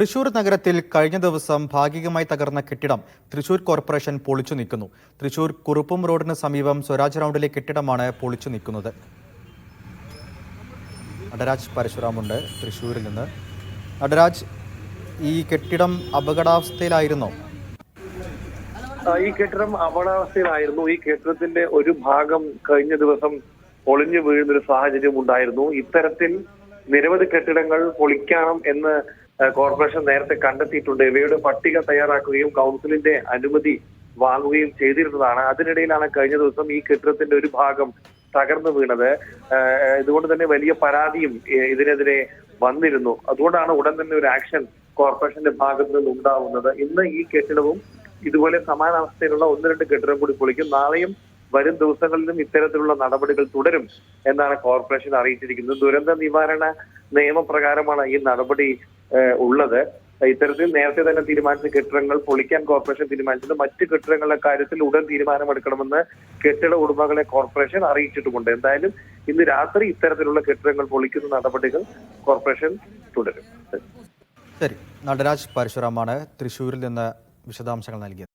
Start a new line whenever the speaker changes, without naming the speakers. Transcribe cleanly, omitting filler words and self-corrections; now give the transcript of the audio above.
തൃശൂർ നഗരത്തിൽ കഴിഞ്ഞ ദിവസം ഭാഗികമായി തകർന്ന കെട്ടിടം തൃശൂർ കോർപ്പറേഷൻ പൊളിച്ചു നീക്കുന്നു. തൃശൂർ കുറുപ്പും റോഡിന് സമീപം സ്വരാജ് റൗണ്ടിലെ കെട്ടിടമാണ് പൊളിച്ചു നീക്കുന്നത്. നടരാജ് പരശുറാമുണ്ട് തൃശൂരിൽ നിന്ന്. നടരാജ്, ഈ കെട്ടിടം അപകടാവസ്ഥയിലായിരുന്നോ?
ഈ കെട്ടിടം അപകടാവസ്ഥയിലായിരുന്നു. ഈ കെട്ടിടത്തിന്റെ ഒരു ഭാഗം കഴിഞ്ഞ ദിവസം പൊളിഞ്ഞു വീഴുന്നൊരു സാഹചര്യം ഉണ്ടായിരുന്നു. ഇത്തരത്തിൽ നിരവധി കെട്ടിടങ്ങൾ പൊളിക്കണം എന്ന് കോർപ്പറേഷൻ നേരത്തെ കണ്ടെത്തിയിട്ടുണ്ട്. ഇവയുടെ പട്ടിക തയ്യാറാക്കുകയും കൗൺസിലിന്റെ അനുമതി വാങ്ങുകയും ചെയ്തിരുന്നതാണ്. അതിനിടയിലാണ് കഴിഞ്ഞ ദിവസം ഈ കെട്ടിടത്തിന്റെ ഒരു ഭാഗം തകർന്നു വീണത്. ഇതുകൊണ്ട് തന്നെ വലിയ പരാതിയും ഇതിനെതിരെ വന്നിരുന്നു. അതുകൊണ്ടാണ് ഉടൻ തന്നെ ഒരു ആക്ഷൻ കോർപ്പറേഷന്റെ ഭാഗത്ത് നിന്ന് ഉണ്ടാവുന്നത്. ഇന്ന് ഈ കെട്ടിടവും ഇതുപോലെ സമാന അവസ്ഥയിലുള്ള ഒന്ന് രണ്ട് കെട്ടിടം കൂടി പൊളിക്കും. നാളെയും വരും ദിവസങ്ങളിലും ഇത്തരത്തിലുള്ള നടപടികൾ തുടരും എന്നാണ് കോർപ്പറേഷൻ അറിയിച്ചിരിക്കുന്നത്. ദുരന്ത നിവാരണ നിയമപ്രകാരമാണ് ഈ നടപടി ഉള്ളത്. ഇത്തരത്തിൽ നേരത്തെ തന്നെ തീരുമാനിച്ച കെട്ടിടങ്ങൾ പൊളിക്കാൻ കോർപ്പറേഷൻ തീരുമാനിച്ചത്. മറ്റ് കെട്ടിടങ്ങളുടെ കാര്യത്തിൽ ഉടൻ തീരുമാനമെടുക്കണമെന്ന് കെട്ടിട ഉടമകളെ കോർപ്പറേഷൻ അറിയിച്ചിട്ടുമുണ്ട്. എന്തായാലും ഇന്ന് രാത്രി ഇത്തരത്തിലുള്ള കെട്ടിടങ്ങൾ പൊളിക്കുന്ന നടപടികൾ കോർപ്പറേഷൻ തുടരും.
ശരി, നടരാജ് പരശുറാമാണ് തൃശൂരിൽ നിന്ന് വിശദാംശങ്ങൾ നൽകിയത്.